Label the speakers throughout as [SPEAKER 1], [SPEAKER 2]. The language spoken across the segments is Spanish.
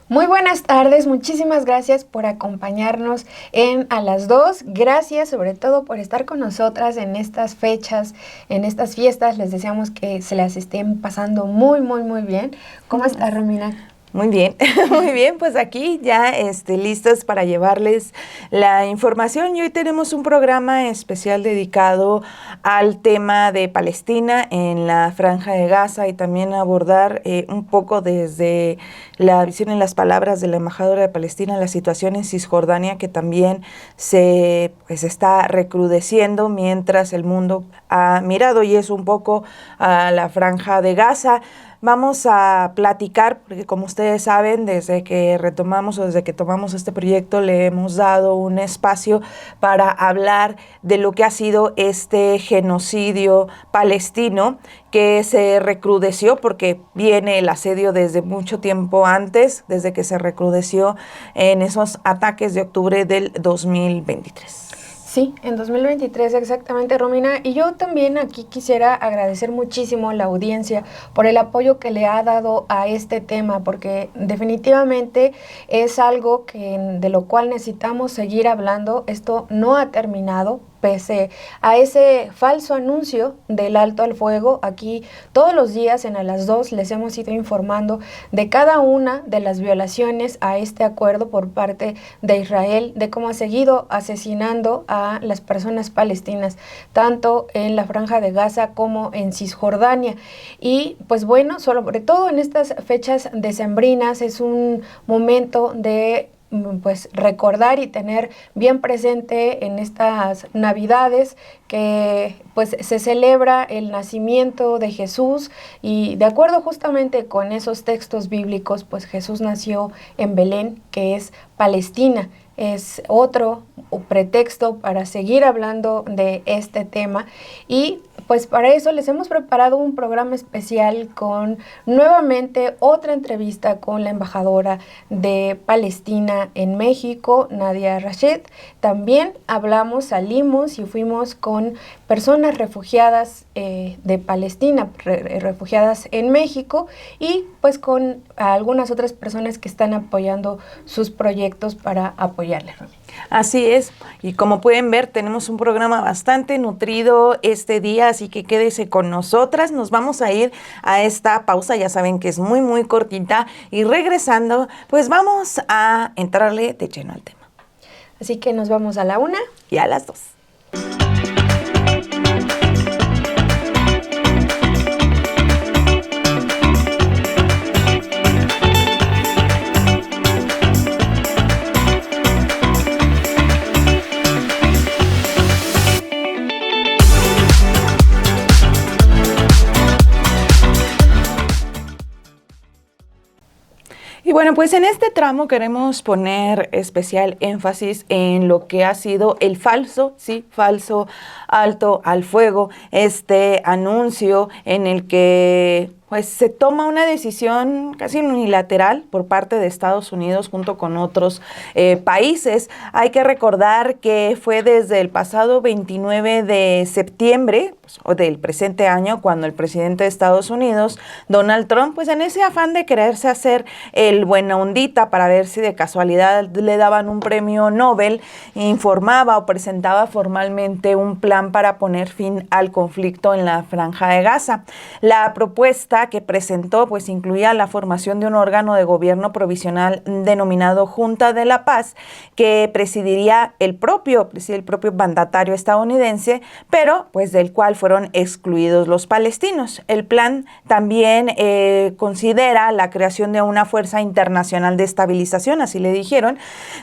[SPEAKER 1] Muy buenas tardes, muchísimas gracias por acompañarnos en A las 2. Gracias sobre todo por estar con nosotras en estas fechas, en estas fiestas. Les deseamos que se las estén pasando muy bien. ¿Cómo está, Romina?
[SPEAKER 2] Muy bien, muy bien, pues aquí ya listos para llevarles la información y hoy tenemos un programa especial dedicado al tema de Palestina en la Franja de Gaza y también abordar un poco desde la visión en las palabras de la embajadora de Palestina la situación en Cisjordania que también se está recrudeciendo mientras el mundo ha mirado y es un poco a la Franja de Gaza. Vamos a platicar, porque como ustedes saben, desde que tomamos este proyecto, le hemos dado un espacio para hablar de lo que ha sido este genocidio palestino que se recrudeció, porque viene el asedio desde mucho tiempo antes, desde que se recrudeció en esos ataques de octubre del 2023.
[SPEAKER 1] Sí, en 2023 exactamente, Romina. Y yo también aquí quisiera agradecer muchísimo a la audiencia por el apoyo que le ha dado a este tema, porque definitivamente es algo de lo cual necesitamos seguir hablando. Esto no ha terminado. Pese a ese falso anuncio del alto al fuego, aquí todos los días en A las 2 les hemos ido informando de cada una de las violaciones a este acuerdo por parte de Israel, de cómo ha seguido asesinando a las personas palestinas, tanto en la Franja de Gaza como en Cisjordania. Y pues bueno, sobre todo en estas fechas decembrinas es un momento de pues recordar y tener bien presente en estas Navidades que pues se celebra el nacimiento de Jesús y de acuerdo justamente con esos textos bíblicos, pues Jesús nació en Belén, que es Palestina. Es otro pretexto para seguir hablando de este tema y pues para eso les hemos preparado un programa especial con nuevamente otra entrevista con la embajadora de Palestina en México, Nadia Rashid. También salimos y fuimos con personas refugiadas de Palestina, refugiadas en México y pues con algunas otras personas que están apoyando sus proyectos para apoyarles.
[SPEAKER 2] Así es, y como pueden ver tenemos un programa bastante nutrido este día, así que quédese con nosotras. Nos vamos a ir a esta pausa, ya saben que es muy cortita, y regresando pues vamos a entrarle de lleno al tema.
[SPEAKER 1] Así que nos vamos a la 1
[SPEAKER 2] y a las 2. Y bueno, pues en este tramo queremos poner especial énfasis en lo que ha sido el falso alto al fuego, este anuncio en el que pues se toma una decisión casi unilateral por parte de Estados Unidos junto con otros países. Hay que recordar que fue desde el pasado 29 de septiembre pues, del presente año cuando el presidente de Estados Unidos, Donald Trump, pues en ese afán de quererse hacer el buena ondita para ver si de casualidad le daban un premio Nobel, informaba o presentaba formalmente un plan para poner fin al conflicto en la Franja de Gaza. La propuesta que presentó pues incluía la formación de un órgano de gobierno provisional denominado Junta de la Paz que presidiría el propio mandatario estadounidense, pero pues del cual fueron excluidos los palestinos. El plan también considera la creación de una fuerza internacional de estabilización, así le dijeron,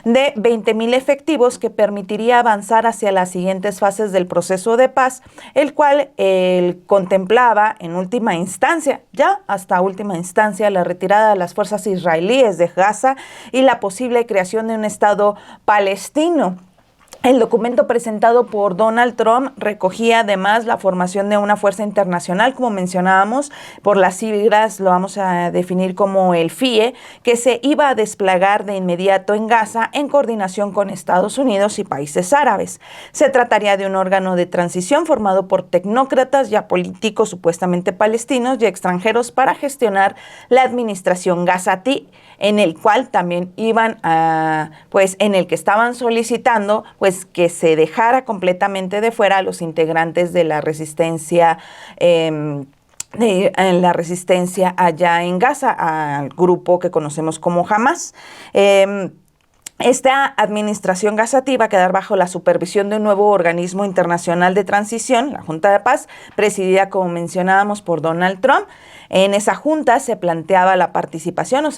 [SPEAKER 2] de 20,000 efectivos que permitiría avanzar hacia las siguientes fases del proceso de paz, el cual contemplaba en última instancia, la retirada de las fuerzas israelíes de Gaza y la posible creación de un Estado palestino. El documento presentado por Donald Trump recogía además la formación de una fuerza internacional, como mencionábamos, por las siglas lo vamos a definir como el FIE, que se iba a desplegar de inmediato en Gaza en coordinación con Estados Unidos y países árabes. Se trataría de un órgano de transición formado por tecnócratas y políticos supuestamente palestinos y extranjeros para gestionar la administración gazatí, en el cual también iban a, en el que estaban solicitando que se dejara completamente de fuera a los integrantes de la resistencia allá en Gaza, al grupo que conocemos como Hamas. Esta administración gazatí va a quedar bajo la supervisión de un nuevo organismo internacional de transición, la Junta de Paz, presidida, como mencionábamos, por Donald Trump. En esa junta se plantea la participación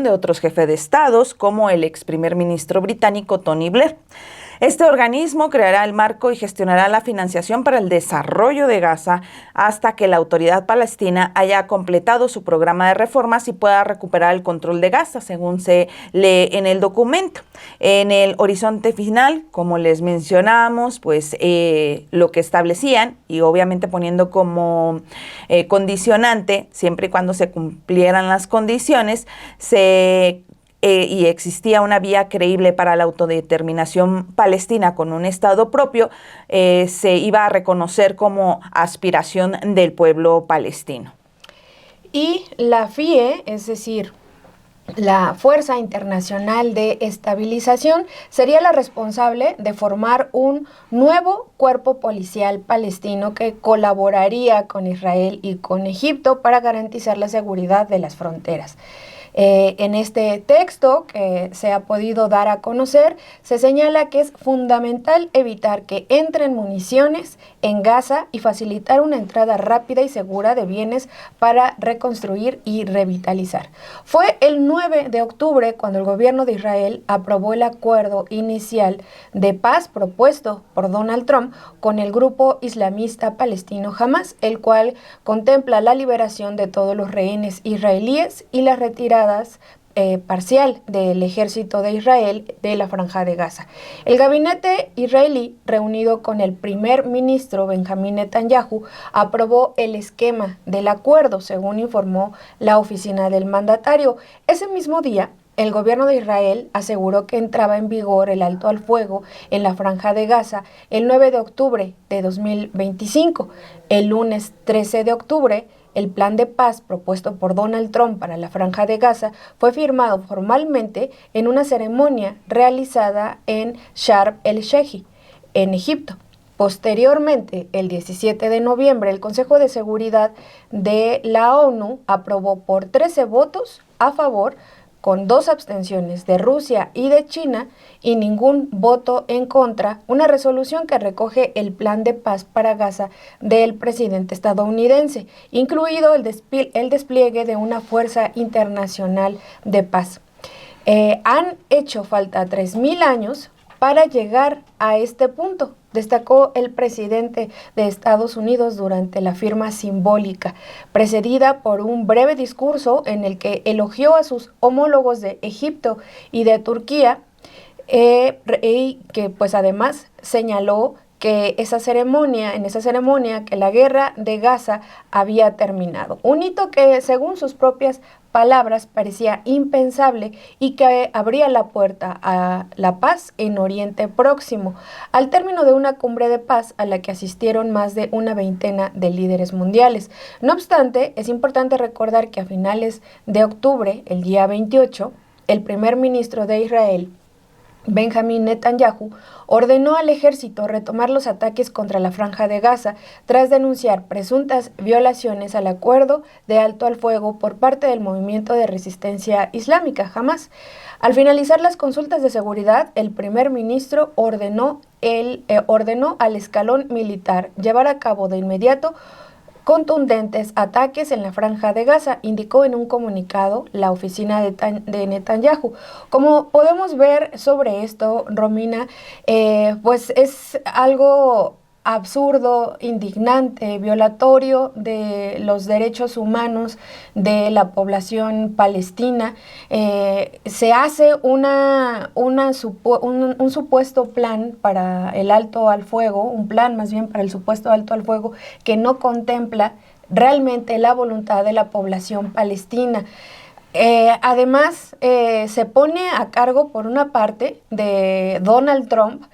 [SPEAKER 2] de otros jefes de estados, como el ex primer ministro británico Tony Blair. Este organismo creará el marco y gestionará la financiación para el desarrollo de Gaza hasta que la autoridad palestina haya completado su programa de reformas y pueda recuperar el control de Gaza, según se lee en el documento. En el horizonte final, como les mencionábamos, lo que establecían, y obviamente poniendo como condicionante, siempre y cuando se cumplieran las condiciones, y existía una vía creíble para la autodeterminación palestina con un Estado propio, se iba a reconocer como aspiración del pueblo palestino.
[SPEAKER 1] Y la FIE, es decir, la Fuerza Internacional de Estabilización, sería la responsable de formar un nuevo cuerpo policial palestino que colaboraría con Israel y con Egipto para garantizar la seguridad de las fronteras. En este texto que se ha podido dar a conocer, se señala que es fundamental evitar que entren municiones en Gaza y facilitar una entrada rápida y segura de bienes para reconstruir y revitalizar. Fue el 9 de octubre cuando el gobierno de Israel aprobó el acuerdo inicial de paz propuesto por Donald Trump con el grupo islamista palestino Hamas, el cual contempla la liberación de todos los rehenes israelíes y la retirada parcial del ejército de Israel de la Franja de Gaza. El gabinete israelí, reunido con el primer ministro Benjamín Netanyahu, aprobó el esquema del acuerdo, según informó la oficina del mandatario. Ese mismo día, el gobierno de Israel aseguró que entraba en vigor el alto al fuego en la Franja de Gaza el 9 de octubre de 2025. El lunes 13 de octubre, el plan de paz propuesto por Donald Trump para la Franja de Gaza fue firmado formalmente en una ceremonia realizada en Sharm el-Sheikh, en Egipto. Posteriormente, el 17 de noviembre, el Consejo de Seguridad de la ONU aprobó por 13 votos a favor, con 2 abstenciones de Rusia y de China y ningún voto en contra, una resolución que recoge el plan de paz para Gaza del presidente estadounidense, incluido el despliegue de una fuerza internacional de paz. Han hecho falta 3.000 años para llegar a este punto, destacó el presidente de Estados Unidos durante la firma simbólica, precedida por un breve discurso en el que elogió a sus homólogos de Egipto y de Turquía, y que además señaló que en esa ceremonia que la guerra de Gaza había terminado. Un hito que, según sus propias palabras, parecía impensable y que abría la puerta a la paz en Oriente Próximo, al término de una cumbre de paz a la que asistieron más de una veintena de líderes mundiales. No obstante, es importante recordar que a finales de octubre, el día 28, el primer ministro de Israel, Benjamín Netanyahu, ordenó al ejército retomar los ataques contra la Franja de Gaza tras denunciar presuntas violaciones al acuerdo de alto al fuego por parte del movimiento de resistencia islámica Hamas. Al finalizar las consultas de seguridad, el primer ministro ordenó al escalón militar llevar a cabo de inmediato contundentes ataques en la Franja de Gaza, indicó en un comunicado la oficina de Netanyahu. Como podemos ver sobre esto, Romina, es algo absurdo, indignante, violatorio de los derechos humanos de la población palestina. Se hace un supuesto plan para el alto al fuego, un plan más bien para el supuesto alto al fuego, que no contempla realmente la voluntad de la población palestina. Además, se pone a cargo por una parte de Donald Trump,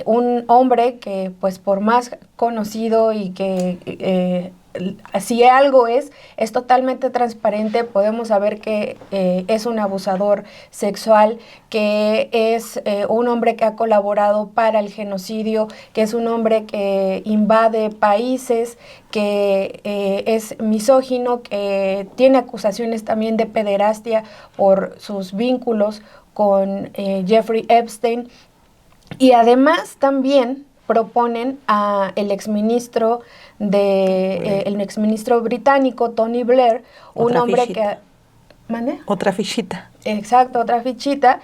[SPEAKER 1] un hombre que pues por más conocido y que si algo es totalmente transparente. Podemos saber que es un abusador sexual, que es un hombre que ha colaborado para el genocidio, que es un hombre que invade países, que es misógino, que tiene acusaciones también de pederastia por sus vínculos con Jeffrey Epstein. Y además también proponen a el exministro británico Tony Blair, un hombre que... ¿Mande?
[SPEAKER 2] Otra fichita.
[SPEAKER 1] Exacto, otra fichita,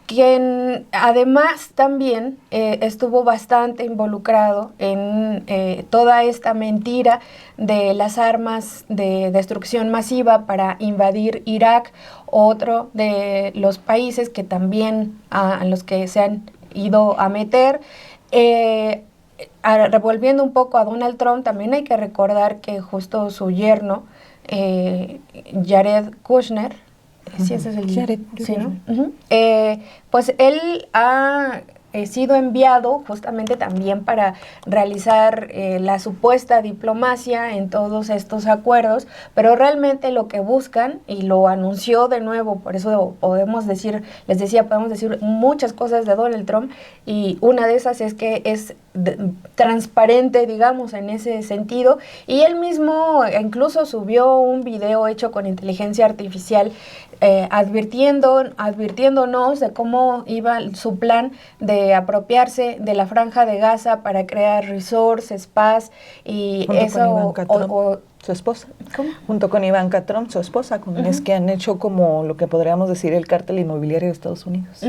[SPEAKER 1] quien además también estuvo bastante involucrado en toda esta mentira de las armas de destrucción masiva para invadir Irak, otro de los países que también a los que se han ido a meter. Revolviendo un poco a Donald Trump, también hay que recordar que justo su yerno, Jared Kushner, sí, ese es el
[SPEAKER 2] Jared,
[SPEAKER 1] sí, ¿no? Pues él ha sido enviado justamente también para realizar la supuesta diplomacia en todos estos acuerdos, pero realmente lo que buscan, y lo anunció de nuevo, por eso podemos decir muchas cosas de Donald Trump, y una de esas es que es transparente, digamos, en ese sentido, y él mismo incluso subió un video hecho con inteligencia artificial advirtiéndonos de cómo iba su plan de apropiarse de la Franja de Gaza para crear resorts, spas y
[SPEAKER 2] junto
[SPEAKER 1] eso
[SPEAKER 2] con Ivanka Trump, su esposa.
[SPEAKER 1] ¿Cómo?
[SPEAKER 2] Junto con Ivanka Trump, su esposa, con es que han hecho como lo que podríamos decir el cártel inmobiliario de Estados Unidos.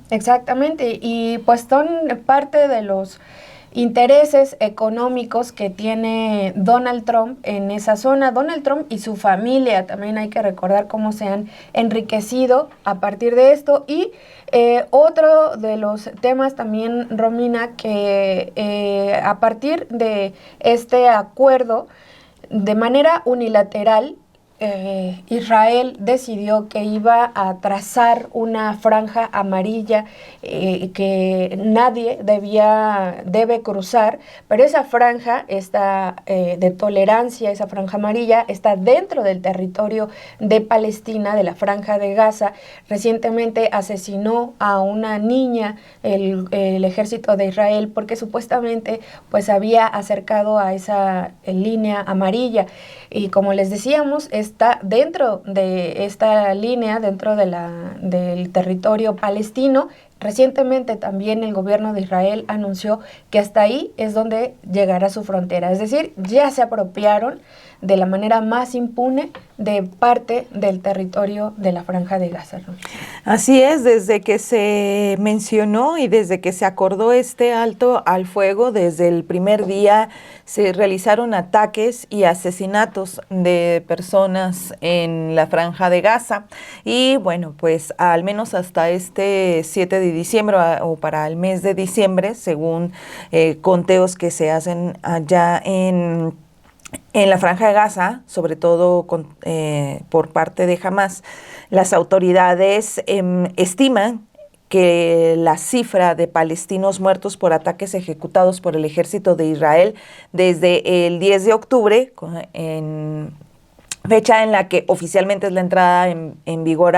[SPEAKER 1] Exactamente, y pues son parte de los intereses económicos que tiene Donald Trump en esa zona. Donald Trump y su familia, también hay que recordar cómo se han enriquecido a partir de esto. Y otro de los temas también, Romina, que a partir de este acuerdo, de manera unilateral, Israel decidió que iba a trazar una franja amarilla que nadie debe cruzar, pero esa franja está de tolerancia, esa franja amarilla está dentro del territorio de Palestina, de la Franja de Gaza. Recientemente asesinó a una niña el ejército de Israel porque supuestamente pues había acercado a esa línea amarilla. Y como les decíamos, está dentro de esta línea, dentro de del territorio palestino. Recientemente también el gobierno de Israel anunció que hasta ahí es donde llegará su frontera. Es decir, ya se apropiaron de la manera más impune de parte del territorio de la Franja de Gaza, ¿no?
[SPEAKER 2] Así es, desde que se mencionó y desde que se acordó este alto al fuego, desde el primer día se realizaron ataques y asesinatos de personas en la Franja de Gaza. Y bueno, pues al menos hasta este 7 de diciembre o para el mes de diciembre, según conteos que se hacen allá en la Franja de Gaza, sobre todo por parte de Hamás, las autoridades estiman que la cifra de palestinos muertos por ataques ejecutados por el ejército de Israel desde el 10 de octubre, en fecha en la que oficialmente es la entrada en vigor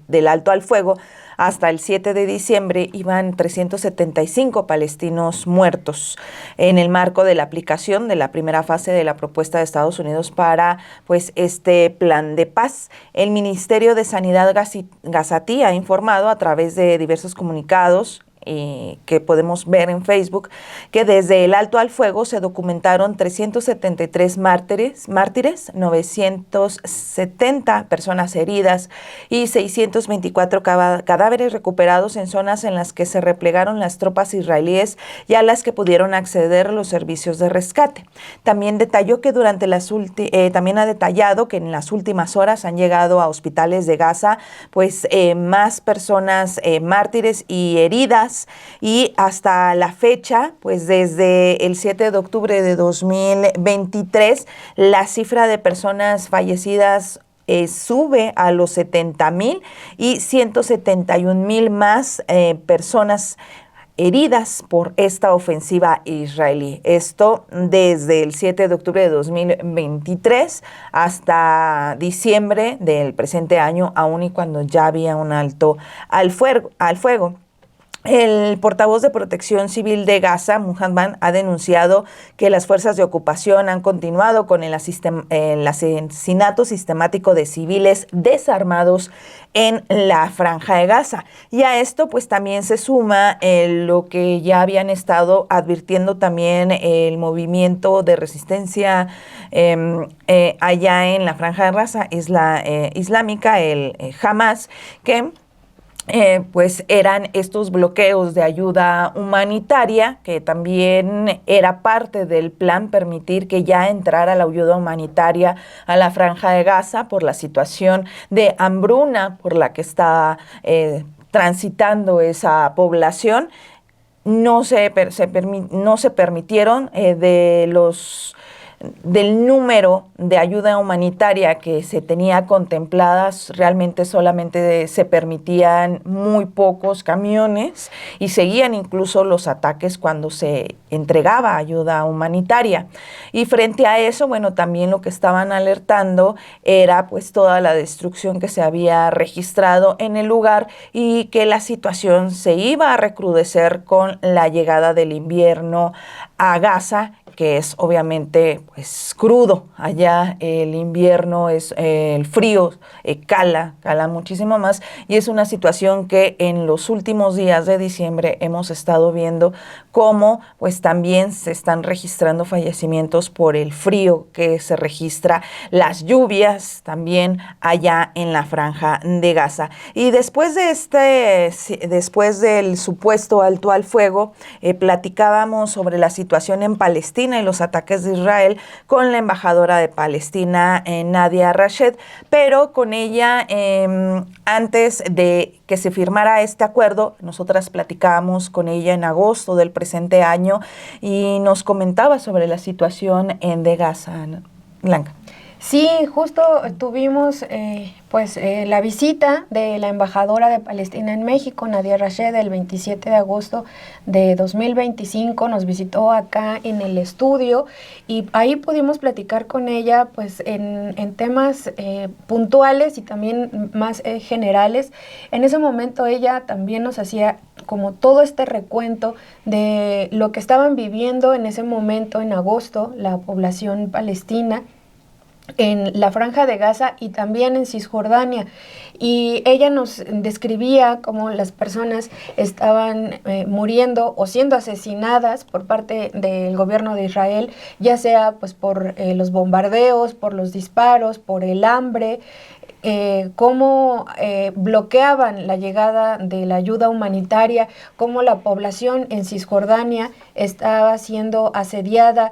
[SPEAKER 2] del alto al fuego, hasta el 7 de diciembre iban 375 palestinos muertos en el marco de la aplicación de la primera fase de la propuesta de Estados Unidos para pues este plan de paz. El Ministerio de Sanidad gazatí ha informado a través de diversos comunicados que podemos ver en Facebook, que desde el alto al fuego se documentaron 373 mártires, 970 personas heridas y 624 cadáveres recuperados en zonas en las que se replegaron las tropas israelíes y a las que pudieron acceder los servicios de rescate. También detalló que también ha detallado que en las últimas horas han llegado a hospitales de Gaza pues más personas mártires y heridas, y hasta la fecha, pues desde el 7 de octubre de 2023, la cifra de personas fallecidas sube a los 70,000 y 171,000 más personas heridas por esta ofensiva israelí. Esto desde el 7 de octubre de 2023 hasta diciembre del presente año, aún y cuando ya había un alto al fuego. El portavoz de Protección Civil de Gaza, Muhammad, ha denunciado que las fuerzas de ocupación han continuado con el asesinato sistemático de civiles desarmados en la Franja de Gaza. Y a esto pues también se suma lo que ya habían estado advirtiendo también el movimiento de resistencia allá en la Franja de Gaza, islámica, el Hamas, que pues eran estos bloqueos de ayuda humanitaria, que también era parte del plan permitir que ya entrara la ayuda humanitaria a la Franja de Gaza por la situación de hambruna por la que está transitando esa población. No se permitieron del número de ayuda humanitaria que se tenía contempladas, realmente solamente se permitían muy pocos camiones y seguían incluso los ataques cuando se entregaba ayuda humanitaria. Y frente a eso, bueno, también lo que estaban alertando era pues toda la destrucción que se había registrado en el lugar y que la situación se iba a recrudecer con la llegada del invierno a Gaza, que es obviamente pues crudo. Allá el invierno es el frío, cala muchísimo más, y es una situación que en los últimos días de diciembre hemos estado viendo cómo pues también se están registrando fallecimientos por el frío que se registra, las lluvias también allá en la Franja de Gaza. Y después del supuesto alto al fuego, platicábamos sobre la situación en Palestina y los ataques de Israel con la embajadora de Palestina, Nadia Rashed, pero con ella, antes de que se firmara este acuerdo, nosotras platicábamos con ella en agosto del presente año y nos comentaba sobre la situación de Gaza. Blanca.
[SPEAKER 1] Sí, justo tuvimos la visita de la embajadora de Palestina en México, Nadia Rashed, el 27 de agosto de 2025. Nos visitó acá en el estudio y ahí pudimos platicar con ella pues en temas puntuales y también más generales. En ese momento ella también nos hacía como todo este recuento de lo que estaban viviendo en ese momento, en agosto, la población palestina en la Franja de Gaza y también en Cisjordania. Y ella nos describía cómo las personas estaban muriendo o siendo asesinadas por parte del gobierno de Israel, ya sea pues por los bombardeos, por los disparos, por el hambre, cómo bloqueaban la llegada de la ayuda humanitaria, cómo la población en Cisjordania estaba siendo asediada,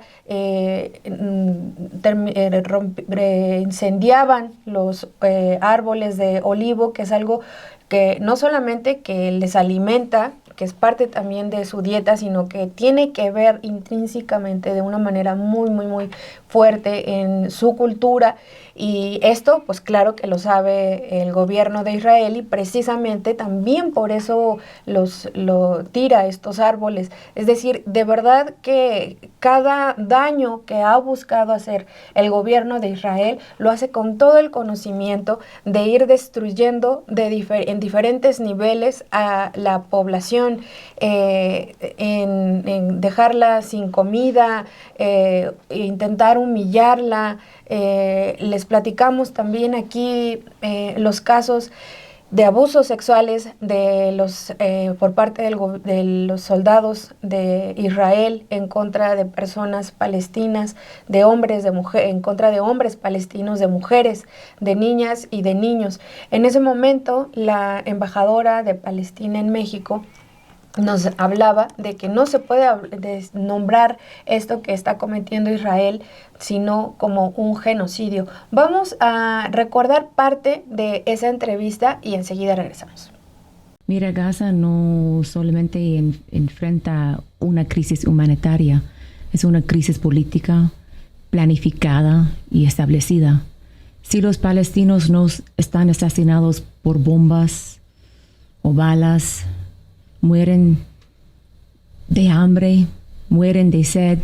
[SPEAKER 1] incendiaban los árboles de olivo, que es algo que no solamente que les alimenta, que es parte también de su dieta, sino que tiene que ver intrínsecamente de una manera muy, muy, muy fuerte en su cultura. Y esto, pues claro que lo sabe el gobierno de Israel y precisamente también por eso lo tira estos árboles. Es decir, de verdad que cada daño que ha buscado hacer el gobierno de Israel lo hace con todo el conocimiento de ir destruyendo en diferentes niveles a la población, en dejarla sin comida, intentar humillarla. Les platicamos también aquí los casos de abusos sexuales por parte de los soldados de Israel en contra de personas palestinas, de hombres, de mujeres, en contra de hombres palestinos, de mujeres, de niñas y de niños. En ese momento, la embajadora de Palestina en México nos hablaba de que no se puede nombrar esto que está cometiendo Israel, sino como un genocidio. Vamos a recordar parte de esa entrevista y enseguida regresamos.
[SPEAKER 3] Mira, Gaza no solamente enfrenta una crisis humanitaria, es una crisis política planificada y establecida. Si los palestinos no están asesinados por bombas o balas, mueren de hambre, mueren de sed,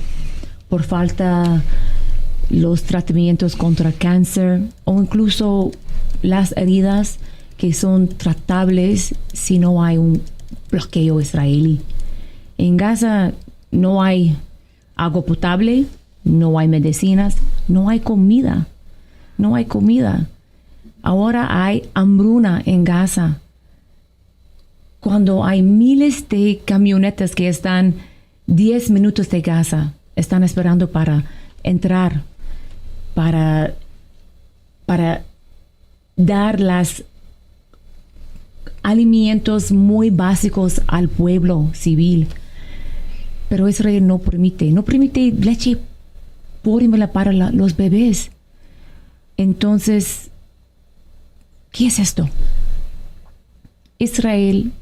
[SPEAKER 3] por falta los tratamientos contra cáncer o incluso las heridas que son tratables si no hay un bloqueo israelí. En Gaza no hay agua potable, no hay medicinas, no hay comida, no hay comida. Ahora hay hambruna en Gaza. Cuando hay miles de camionetas que están 10 minutos de Gaza, están esperando para entrar, para dar los alimentos muy básicos al pueblo civil. Pero Israel no permite leche pura para los bebés. Entonces, ¿qué es esto? Israel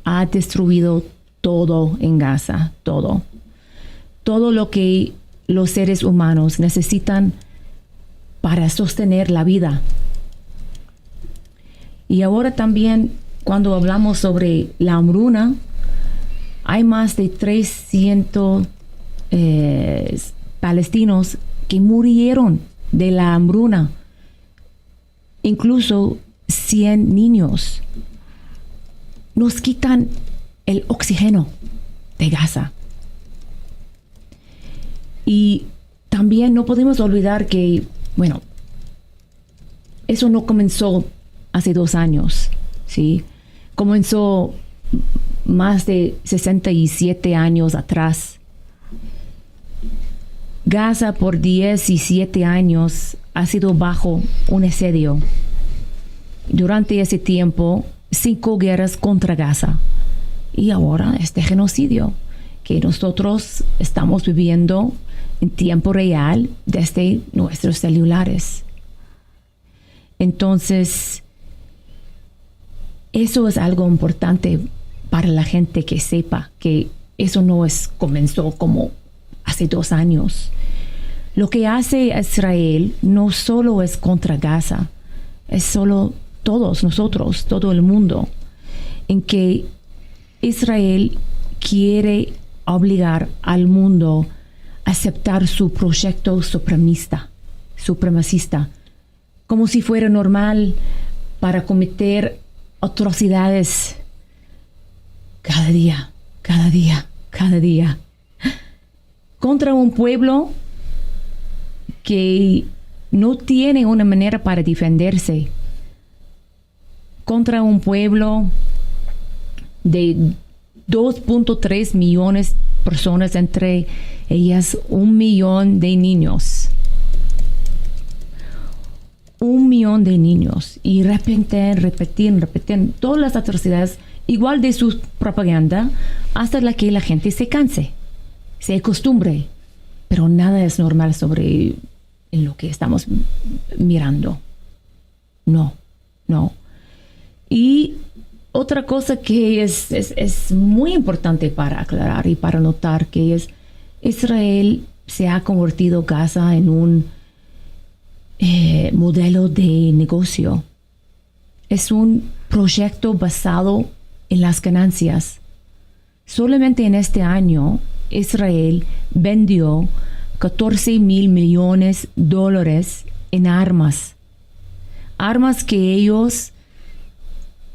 [SPEAKER 3] ha destruido todo en Gaza, todo. Todo lo que los seres humanos necesitan para sostener la vida. Y ahora también, cuando hablamos sobre la hambruna, hay más de 300 palestinos que murieron de la hambruna, incluso 100 niños. Nos quitan el oxígeno de Gaza. Y también no podemos olvidar que, bueno, eso no comenzó hace 2 años, ¿sí? Comenzó más de 67 años atrás. Gaza por 17 años ha sido bajo un asedio. Durante ese tiempo, 5 guerras contra Gaza. Y ahora este genocidio que nosotros estamos viviendo en tiempo real desde nuestros celulares. Entonces, eso es algo importante para la gente que sepa que eso no comenzó como hace 2 años. Lo que hace Israel no solo es contra Gaza, es solo todos nosotros, todo el mundo, en que Israel quiere obligar al mundo a aceptar su proyecto supremacista, como si fuera normal para cometer atrocidades cada día, contra un pueblo que no tiene una manera para defenderse, contra un pueblo de 2.3 millones de personas, entre ellas 1 millón de niños. 1 millón de niños. Y repiten todas las atrocidades, igual de su propaganda, hasta la que la gente se canse, se acostumbre. Pero nada es normal sobre lo que estamos mirando. No. Y otra cosa que es muy importante para aclarar y para notar, que es Israel se ha convertido Gaza en un modelo de negocio. Es un proyecto basado en las ganancias. Solamente en este año, Israel vendió $14 mil millones en armas que ellos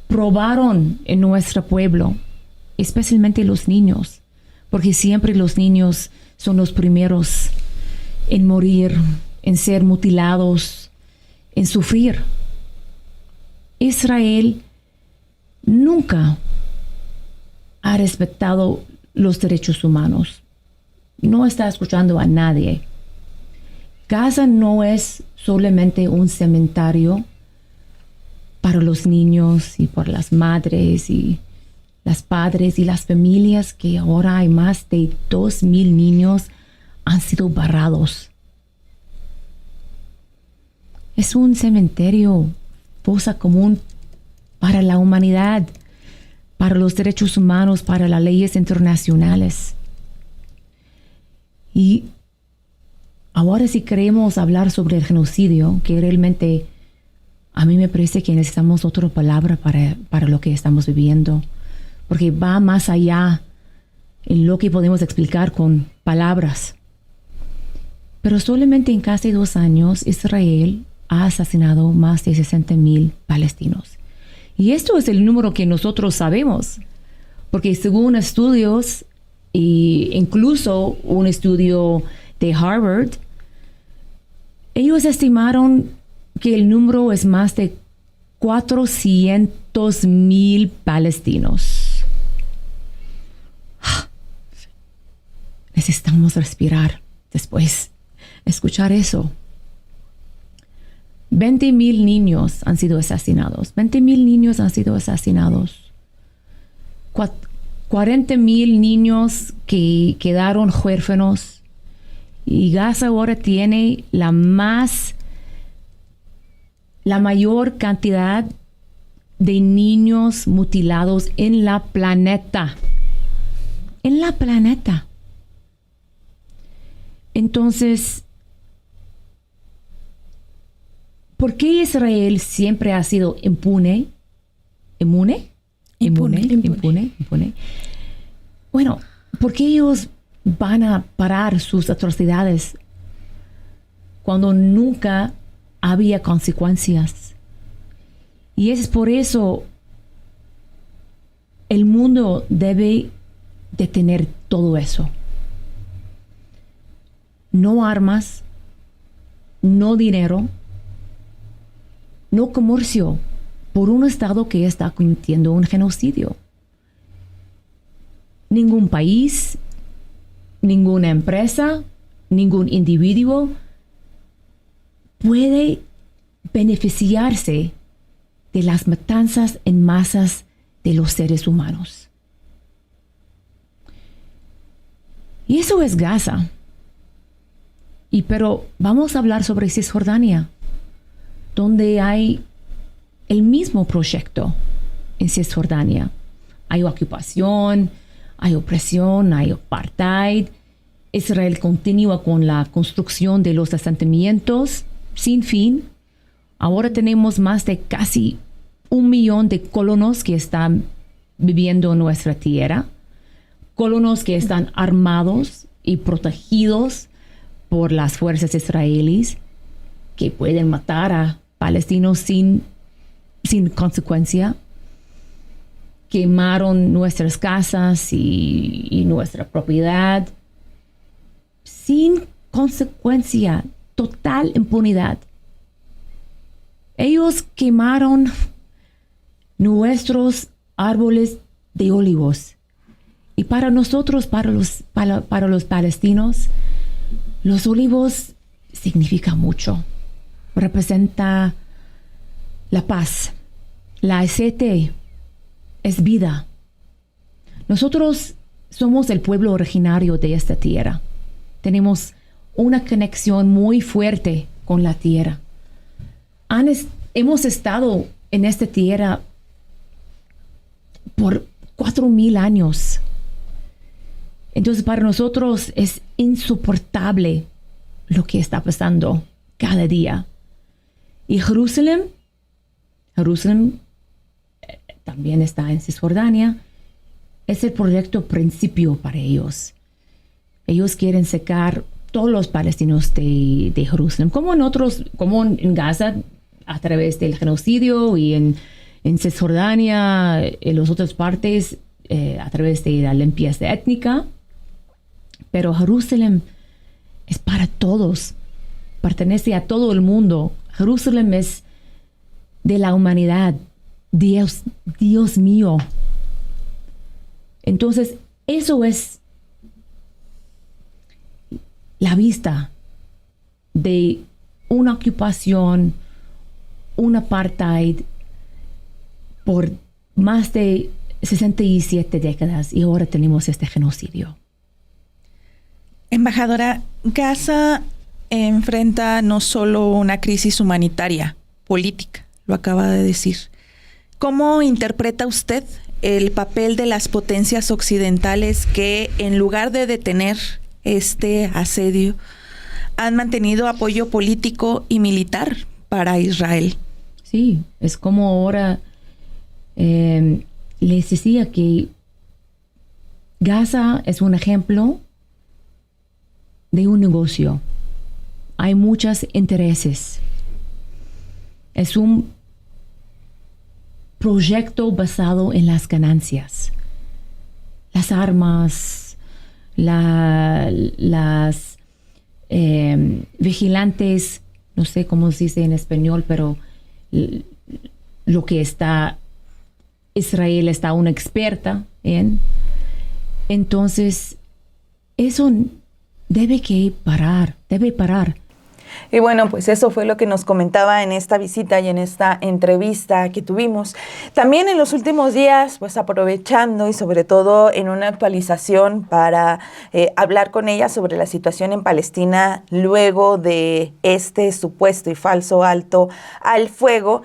[SPEAKER 3] probaron en nuestro pueblo, especialmente los niños, porque siempre los niños son los primeros en morir, en ser mutilados, en sufrir. Israel nunca ha respetado los derechos humanos. No está escuchando a nadie. Gaza no es solamente un cementerio para los niños y por las madres y las padres y las familias, que ahora hay más de 2,000 niños han sido barrados. Es un cementerio, fosa común para la humanidad, para los derechos humanos, para las leyes internacionales. Y ahora si queremos hablar sobre el genocidio, que realmente a mí me parece que necesitamos otra palabra para lo que estamos viviendo, porque va más allá en lo que podemos explicar con palabras. Pero solamente en casi 2 años Israel ha asesinado más de 60,000 palestinos. Y esto es el número que nosotros sabemos, porque según estudios, e incluso un estudio de Harvard, ellos estimaron que el número es más de 400,000 palestinos. Necesitamos respirar después, escuchar eso. 20,000 niños han sido asesinados. 20,000 niños han sido asesinados. 40,000 niños que quedaron huérfanos. Y Gaza ahora tiene la mayor cantidad de niños mutilados en la planeta. En la planeta. Entonces, ¿por qué Israel siempre ha sido impune? Bueno, ¿por qué ellos van a parar sus atrocidades cuando nunca había consecuencias? Y es por eso el mundo debe detener todo eso. No armas, no dinero, no comercio por un Estado que está cometiendo un genocidio. Ningún país, ninguna empresa, ningún individuo puede beneficiarse de las matanzas en masas de los seres humanos. Y eso es Gaza. Pero vamos a hablar sobre Cisjordania, donde hay el mismo proyecto en Cisjordania. Hay ocupación, hay opresión, hay apartheid. Israel continúa con la construcción de los asentamientos sin fin. Ahora tenemos más de casi 1 millón de colonos que están viviendo en nuestra tierra. Colonos que están armados y protegidos por las fuerzas israelíes, que pueden matar a palestinos sin consecuencia. Quemaron nuestras casas y nuestra propiedad sin consecuencia, total impunidad. Ellos quemaron nuestros árboles de olivos. Y para nosotros, para los palestinos, los olivos significan mucho. Representa la paz. La aceite es vida. Nosotros somos el pueblo originario de esta tierra. Tenemos una conexión muy fuerte con la tierra. Hemos estado en esta tierra por 4,000 años. Entonces, para nosotros es insoportable lo que está pasando cada día. Y Jerusalén también está en Cisjordania. Es el proyecto principio para ellos. Ellos quieren sacar todos los palestinos de Jerusalén, como en Gaza, a través del genocidio, y en Cisjordania, en las otras partes, a través de la limpieza étnica. Pero Jerusalén es para todos, pertenece a todo el mundo. Jerusalén es de la humanidad, Dios, Dios mío. Entonces, eso es la vista de una ocupación, un apartheid por más de 67 décadas y ahora tenemos este genocidio.
[SPEAKER 2] Embajadora, Gaza enfrenta no solo una crisis humanitaria, política, lo acaba de decir. ¿Cómo interpreta usted el papel de las potencias occidentales que, en lugar de detener este asedio, han mantenido apoyo político y militar para Israel?
[SPEAKER 3] Sí, es como ahora les decía que Gaza es un ejemplo de un negocio. Hay muchos intereses. Es un proyecto basado en las ganancias. Las armas, las vigilantes, no sé cómo se dice en español, pero lo que está Israel está una experta en. Entonces, eso debe parar.
[SPEAKER 2] Y bueno, pues eso fue lo que nos comentaba en esta visita y en esta entrevista que tuvimos. También en los últimos días, pues aprovechando y sobre todo en una actualización para hablar con ella sobre la situación en Palestina luego de este supuesto y falso alto al fuego.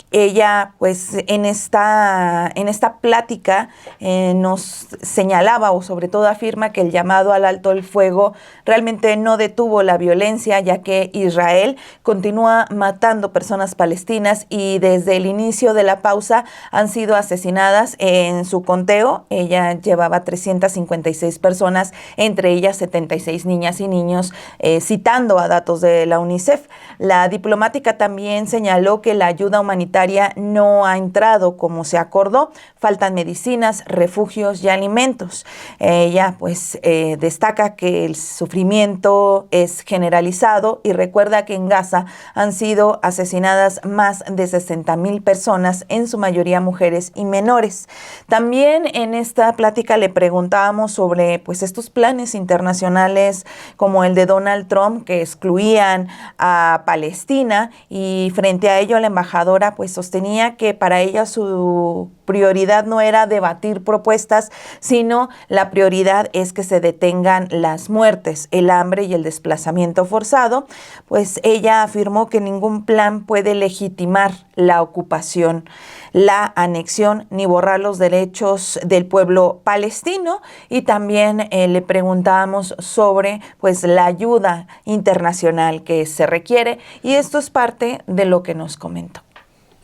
[SPEAKER 2] Ella, pues, en esta plática nos señalaba, o sobre todo afirma, que el llamado al alto el fuego realmente no detuvo la violencia, ya que Israel continúa matando personas palestinas y desde el inicio de la pausa han sido asesinadas. En su conteo, ella llevaba 356 personas, entre ellas 76 niñas y niños, citando a datos de la UNICEF. La diplomática también señaló que la ayuda humanitaria no ha entrado como se acordó, faltan medicinas, refugios y alimentos. Ella pues destaca que el sufrimiento es generalizado y recuerda que en Gaza han sido asesinadas más de 60,000 personas, en su mayoría mujeres y menores. También en esta plática le preguntábamos sobre pues estos planes internacionales como el de Donald Trump, que excluían a Palestina, y frente a ello la embajadora pues sostenía que para ella su prioridad no era debatir propuestas, sino la prioridad es que se detengan las muertes, el hambre y el desplazamiento forzado. Pues ella afirmó que ningún plan puede legitimar la ocupación, la anexión, ni borrar los derechos del pueblo palestino. Y también le preguntábamos sobre pues la ayuda internacional que se requiere, y esto es parte de lo que nos comentó.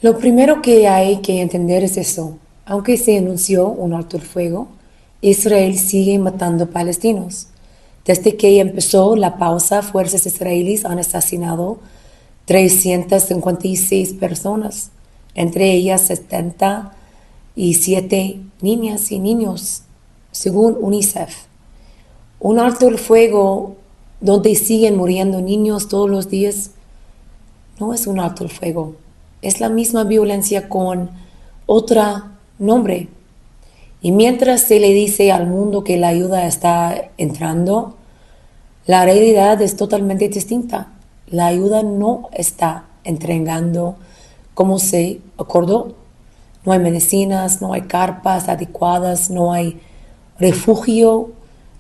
[SPEAKER 4] Lo primero que hay que entender es eso. Aunque se anunció un alto el fuego, Israel sigue matando palestinos. Desde que empezó la pausa, fuerzas israelíes han asesinado 356 personas, entre ellas 77 niñas y niños, según UNICEF. Un alto el fuego donde siguen muriendo niños todos los días no es un alto el fuego. Es la misma violencia con otro nombre. Y mientras se le dice al mundo que la ayuda está entrando, la realidad es totalmente distinta. La ayuda no está entregando como se acordó. No hay medicinas, no hay carpas adecuadas, no hay refugio.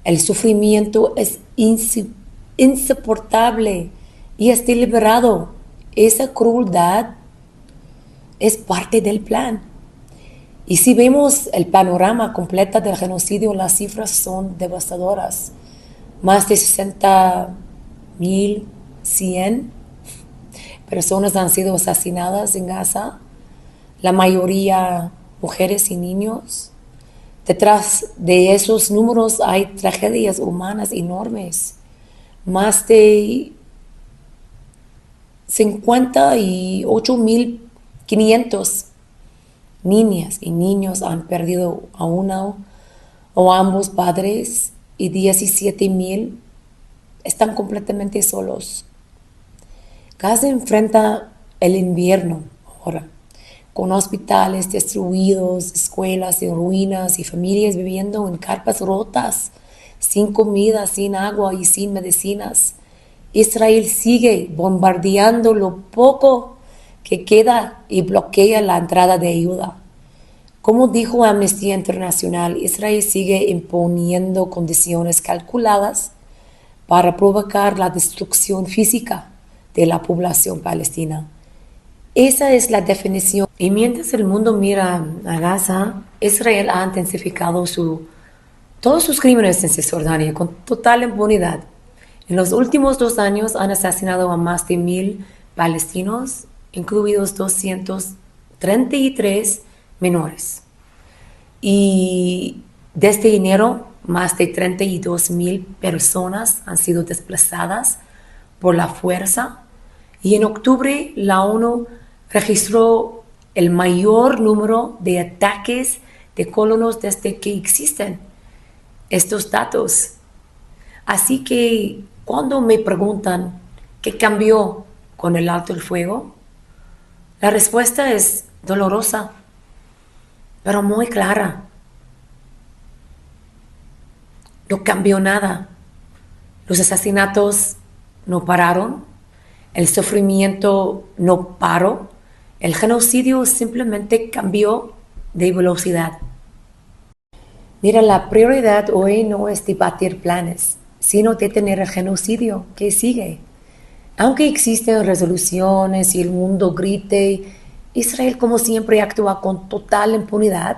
[SPEAKER 4] El sufrimiento es insoportable y es deliberado. Esa crueldad es parte del plan. Y si vemos el panorama completo del genocidio, las cifras son devastadoras. Más de 60,100 personas han sido asesinadas en Gaza, la mayoría mujeres y niños. Detrás de esos números hay tragedias humanas enormes. Más de 58,500 niñas y niños han perdido a uno o ambos padres, y 17,000 están completamente solos. Gaza enfrenta el invierno ahora, con hospitales destruidos, escuelas en ruinas y familias viviendo en carpas rotas, sin comida, sin agua y sin medicinas. Israel sigue bombardeando lo poco que queda y bloquea la entrada de ayuda. Como dijo Amnistía Internacional, Israel sigue imponiendo condiciones calculadas para provocar la destrucción física de la población palestina. Esa es la definición. Y mientras el mundo mira a Gaza, Israel ha intensificado todos sus crímenes en Cisjordania con total impunidad. En los últimos 2 años han asesinado a más de 1,000 palestinos, incluidos 233 menores. Y desde enero, más de 32,000 personas han sido desplazadas por la fuerza. Y en octubre, la ONU registró el mayor número de ataques de colonos desde que existen estos datos. Así que cuando me preguntan qué cambió con el alto el fuego, la respuesta es dolorosa, pero muy clara. No cambió nada. Los asesinatos no pararon, el sufrimiento no paró, el genocidio simplemente cambió de velocidad. Mira, la prioridad hoy no es debatir planes, sino detener el genocidio que sigue. Aunque existen resoluciones y el mundo grite, Israel como siempre actúa con total impunidad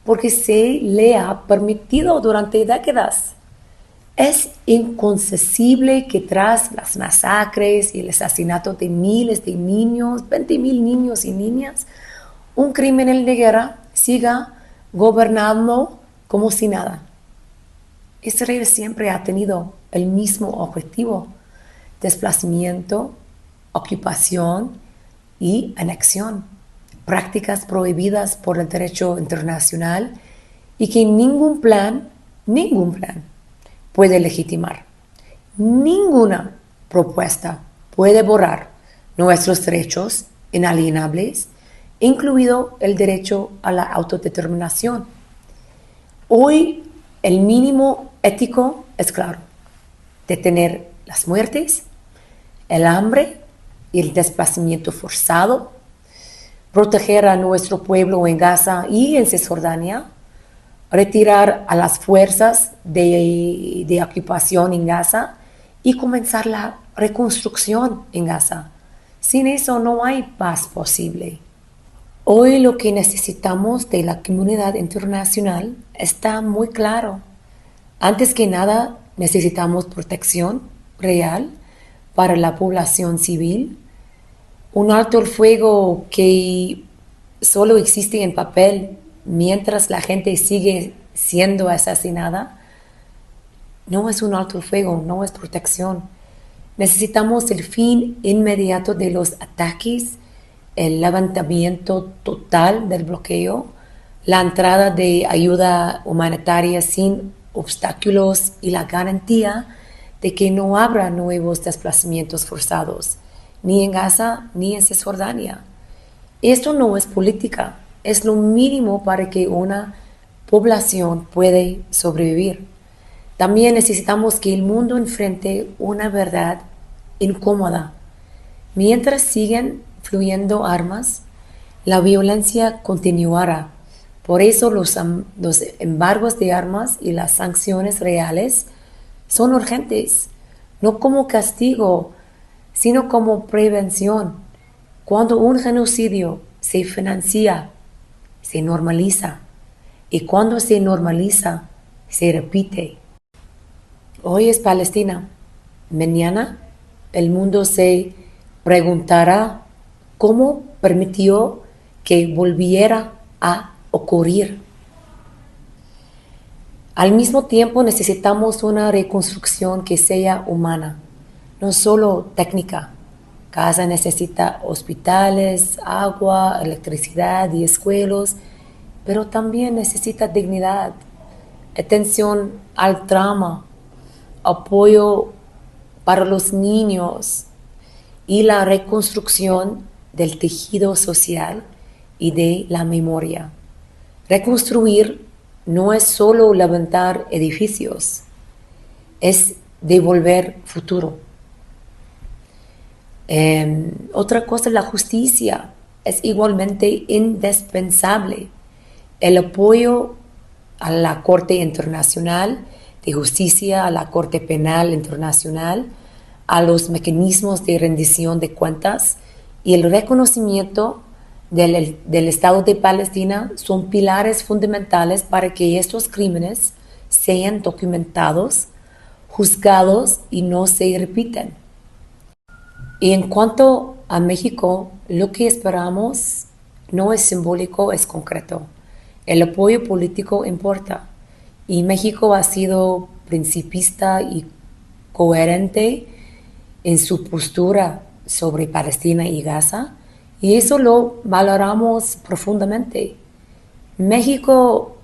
[SPEAKER 4] porque se le ha permitido durante décadas. Es inconcebible que tras las masacres y el asesinato de miles de niños, 20,000 niños y niñas, un criminal de guerra siga gobernando como si nada. Israel siempre ha tenido el mismo objetivo: desplazamiento, ocupación y anexión, prácticas prohibidas por el derecho internacional y que ningún plan puede legitimar. Ninguna propuesta puede borrar nuestros derechos inalienables, incluido el derecho a la autodeterminación. Hoy el mínimo ético es claro: detener las muertes, el hambre y el desplazamiento forzado, proteger a nuestro pueblo en Gaza y en Cisjordania, retirar a las fuerzas de ocupación en Gaza y comenzar la reconstrucción en Gaza. Sin eso no hay paz posible. Hoy lo que necesitamos de la comunidad internacional está muy claro. Antes que nada, necesitamos protección real para la población civil, un alto el fuego que solo existe en papel mientras la gente sigue siendo asesinada. No es un alto el fuego, no es protección. Necesitamos el fin inmediato de los ataques, el levantamiento total del bloqueo, la entrada de ayuda humanitaria sin obstáculos y la garantía de que no habrá nuevos desplazamientos forzados, ni en Gaza ni en Cisjordania. Esto no es política, es lo mínimo para que una población pueda sobrevivir. También necesitamos que el mundo enfrente una verdad incómoda. Mientras siguen fluyendo armas, la violencia continuará. Por eso los embargos de armas y las sanciones reales son urgentes, no como castigo, sino como prevención. Cuando un genocidio se financia, se normaliza, y cuando se normaliza, se repite. Hoy es Palestina, mañana el mundo se preguntará cómo permitió que volviera a ocurrir. Al mismo tiempo necesitamos una reconstrucción que sea humana, no solo técnica. Gaza necesita hospitales, agua, electricidad y escuelas, pero también necesita dignidad, atención al trauma, apoyo para los niños y la reconstrucción del tejido social y de la memoria. Reconstruir no es solo levantar edificios, es devolver futuro. Otra cosa, la justicia es igualmente indispensable. El apoyo a la Corte Internacional de Justicia, a la Corte Penal Internacional, a los mecanismos de rendición de cuentas y el reconocimiento del Estado de Palestina son pilares fundamentales para que estos crímenes sean documentados, juzgados y no se repitan. Y en cuanto a México, lo que esperamos no es simbólico, es concreto. El apoyo político importa y México ha sido principista y coherente en su postura sobre Palestina y Gaza, y eso lo valoramos profundamente. México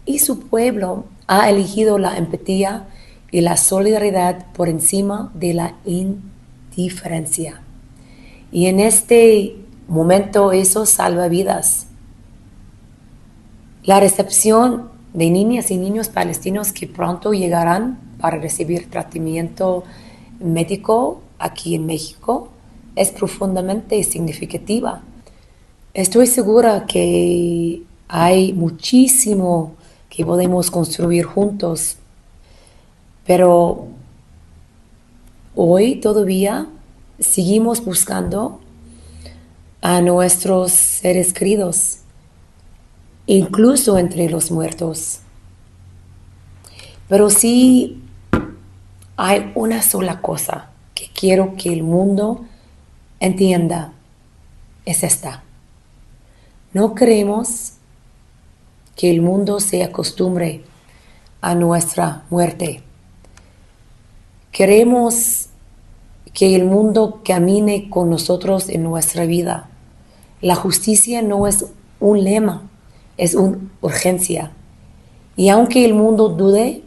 [SPEAKER 4] y su pueblo ha elegido la empatía y la solidaridad por encima de la indiferencia. Y en este momento eso salva vidas. La recepción de niñas y niños palestinos que pronto llegarán para recibir tratamiento médico aquí en México es profundamente significativa. Estoy segura que hay muchísimo que podemos construir juntos, pero hoy todavía seguimos buscando a nuestros seres queridos, incluso entre los muertos. Pero sí hay una sola cosa que quiero que el mundo entienda, es esta. No queremos que el mundo se acostumbre a nuestra muerte. Queremos que el mundo camine con nosotros en nuestra vida. La justicia no es un lema, es una urgencia. Y aunque el mundo dude,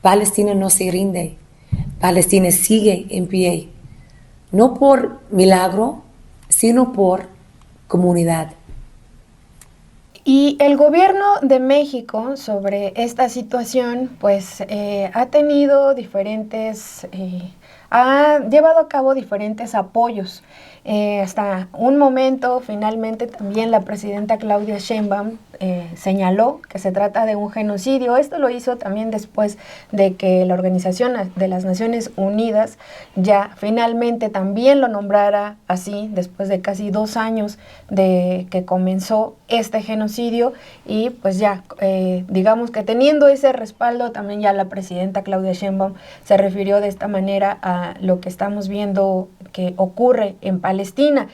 [SPEAKER 4] Palestina no se rinde. Palestina sigue en pie, no por milagro, sino por comunidad.
[SPEAKER 1] Y el gobierno de México sobre esta situación, pues ha tenido ha llevado a cabo diferentes apoyos. Hasta un momento, finalmente, también la presidenta Claudia Sheinbaum señaló que se trata de un genocidio. Esto lo hizo también después de que la Organización de las Naciones Unidas ya finalmente también lo nombrara así, después de casi 2 años de que comenzó este genocidio. Y pues ya, digamos que teniendo ese respaldo, también ya la presidenta Claudia Sheinbaum se refirió de esta manera a lo que estamos viendo que ocurre en Palestina.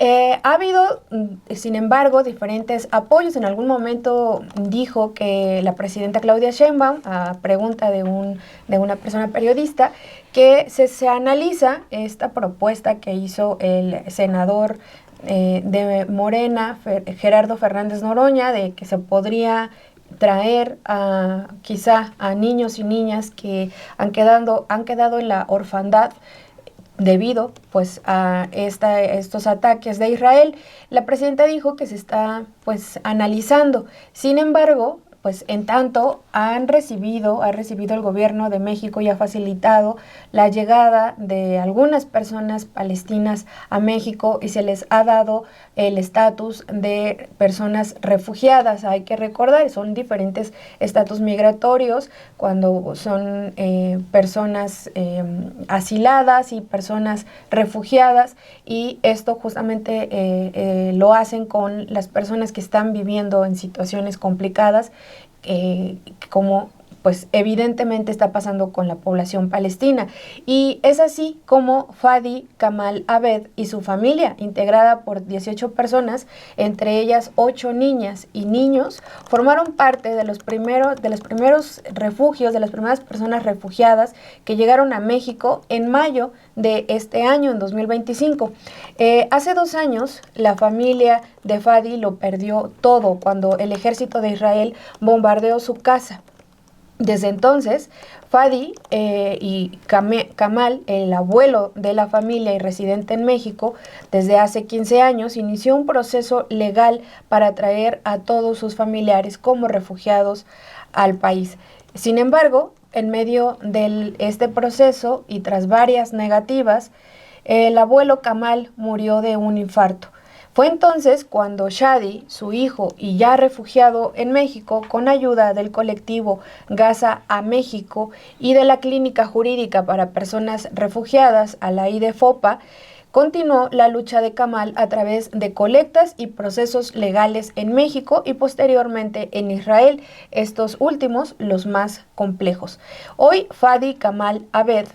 [SPEAKER 1] Ha habido, sin embargo, diferentes apoyos. En algún momento dijo que la presidenta Claudia Sheinbaum, a pregunta de una persona periodista, que se analiza esta propuesta que hizo el senador de Morena, Gerardo Fernández Noroña, de que se podría traer quizá a niños y niñas que han quedado en la orfandad debido pues a estos ataques de Israel. La presidenta dijo que se está pues analizando. Sin embargo, pues en tanto ha recibido el gobierno de México y ha facilitado la llegada de algunas personas palestinas a México y se les ha dado el estatus de personas refugiadas. Hay que recordar, son diferentes estatus migratorios cuando son personas asiladas y personas refugiadas, y esto justamente lo hacen con las personas que están viviendo en situaciones complicadas, como pues evidentemente está pasando con la población palestina. Y es así como Fadi Kamal Abed y su familia, integrada por 18 personas, entre ellas 8 niñas y niños, formaron parte de los primeros refugios, de las primeras personas refugiadas que llegaron a México en mayo de este año, en 2025. Hace 2 años, la familia de Fadi lo perdió todo cuando el ejército de Israel bombardeó su casa. Desde entonces, Fadi y Kamal, el abuelo de la familia y residente en México, desde hace 15 años, inició un proceso legal para traer a todos sus familiares como refugiados al país. Sin embargo, en medio de este proceso y tras varias negativas, el abuelo Kamal murió de un infarto. Fue entonces cuando Shadi, su hijo y ya refugiado en México, con ayuda del colectivo Gaza a México y de la Clínica Jurídica para Personas Refugiadas, a la IDEFOPA, continuó la lucha de Kamal a través de colectas y procesos legales en México y posteriormente en Israel, estos últimos los más complejos. Hoy Fadi Kamal Abed,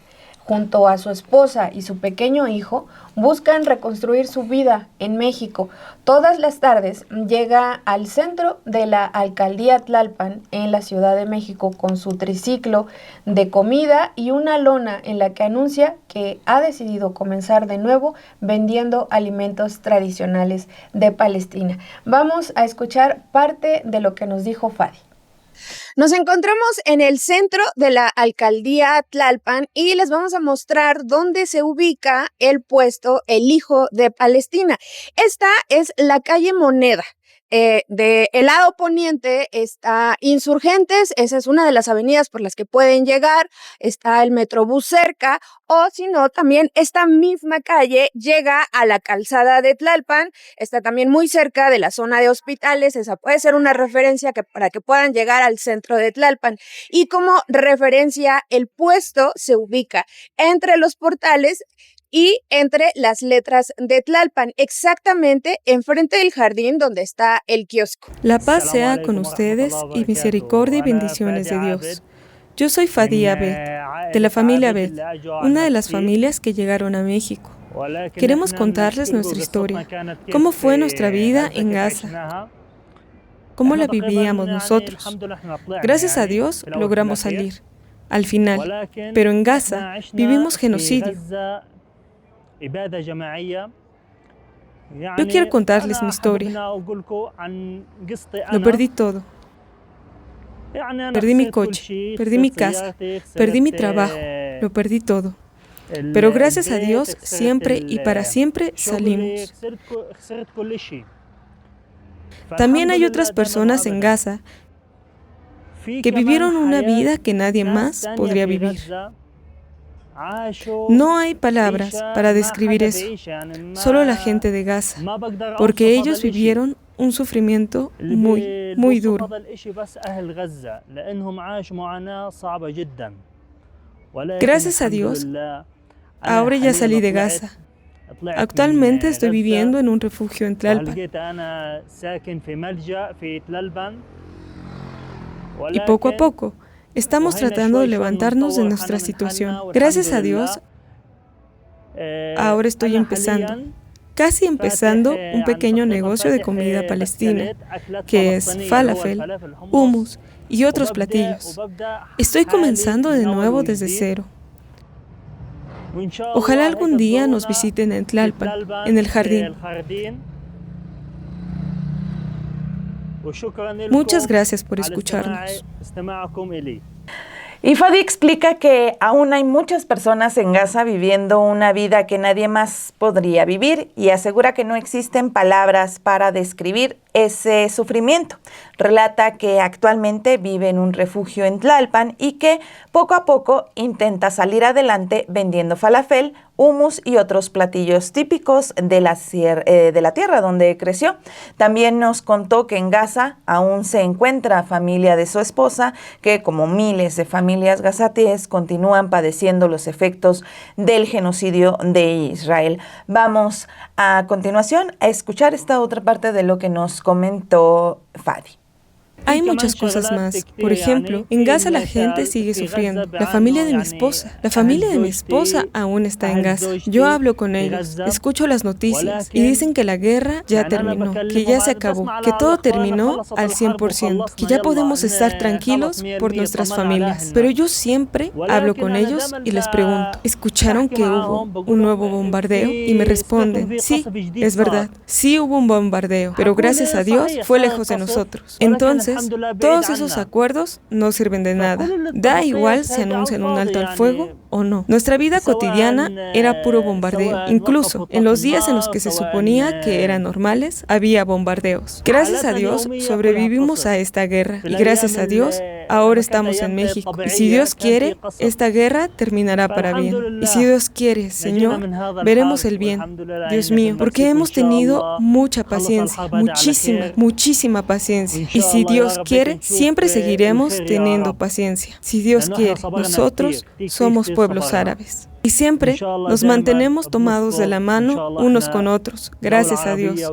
[SPEAKER 1] junto a su esposa y su pequeño hijo, buscan reconstruir su vida en México. Todas las tardes llega al centro de la alcaldía Tlalpan, en la Ciudad de México, con su triciclo de comida y una lona en la que anuncia que ha decidido comenzar de nuevo vendiendo alimentos tradicionales de Palestina. Vamos a escuchar parte de lo que nos dijo Fadi. Nos encontramos en el centro de la alcaldía Tlalpan y les vamos a mostrar dónde se ubica el puesto El Hijo de Palestina. Esta es la calle Moneda. De el lado poniente está Insurgentes, esa es una de las avenidas por las que pueden llegar, está el Metrobús cerca, o si no, también esta misma calle llega a la calzada de Tlalpan, está también muy cerca de la zona de hospitales, esa puede ser una referencia para que puedan llegar al centro de Tlalpan. Y como referencia, el puesto se ubica entre los portales y entre las letras de Tlalpan, exactamente enfrente del jardín donde está el kiosco.
[SPEAKER 5] La paz sea con ustedes y misericordia y bendiciones de Dios. Yo soy Fadi Abed, de la familia Abed, una de las familias que llegaron a México. Queremos contarles nuestra historia, cómo fue nuestra vida en Gaza, cómo la vivíamos nosotros. Gracias a Dios logramos salir, al final, pero en Gaza vivimos genocidio. Yo quiero contarles mi historia. Lo perdí todo. Perdí mi coche, perdí mi casa, perdí mi trabajo, lo perdí todo. Pero gracias a Dios, siempre y para siempre salimos. También hay otras personas en Gaza que vivieron una vida que nadie más podría vivir. No hay palabras para describir eso, solo la gente de Gaza, porque ellos vivieron un sufrimiento muy, muy duro. Gracias a Dios, ahora ya salí de Gaza. Actualmente estoy viviendo en un refugio en Tlalpan. Y poco a poco, estamos tratando de levantarnos de nuestra situación. Gracias a Dios, ahora estoy casi empezando un pequeño negocio de comida palestina, que es falafel, hummus y otros platillos. Estoy comenzando de nuevo desde cero. Ojalá algún día nos visiten en Tlalpan, en el jardín. Muchas gracias por escucharnos.
[SPEAKER 2] Y Fadi explica que aún hay muchas personas en Gaza viviendo una vida que nadie más podría vivir y asegura que no existen palabras para describir ese sufrimiento. Relata que actualmente vive en un refugio en Tlalpan y que poco a poco intenta salir adelante vendiendo falafel, hummus y otros platillos típicos de la tierra donde creció. También nos contó que en Gaza aún se encuentra familia de su esposa, que como miles de familias gazatíes continúan padeciendo los efectos del genocidio de Israel. Vamos a continuación a escuchar esta otra parte de lo que nos comentó Fadi.
[SPEAKER 5] Hay muchas cosas más. Por ejemplo, en Gaza la gente sigue sufriendo. La familia de mi esposa aún está en Gaza. Yo hablo con ellos, escucho las noticias y dicen que la guerra ya terminó, que ya se acabó, que todo terminó al 100%, que ya podemos estar tranquilos por nuestras familias. Pero yo siempre hablo con ellos y les pregunto, ¿escucharon que hubo un nuevo bombardeo? Y me responden, sí, es verdad, sí hubo un bombardeo, pero gracias a Dios fue lejos de nosotros. Entonces, entonces, todos esos acuerdos no sirven de nada. Da igual si anuncian un alto al fuego o no. Nuestra vida cotidiana era puro bombardeo. Incluso en los días en los que se suponía que eran normales, había bombardeos. Gracias a Dios sobrevivimos a esta guerra. Y gracias a Dios ahora estamos en México. Y si Dios quiere, esta guerra terminará para bien. Y si Dios quiere, Señor, veremos el bien. Dios mío, porque hemos tenido mucha paciencia, muchísima paciencia. Y si Dios quiere, siempre seguiremos teniendo paciencia. Si Dios quiere, nosotros somos pueblos árabes. Y siempre nos mantenemos tomados de la mano unos con otros, gracias a Dios.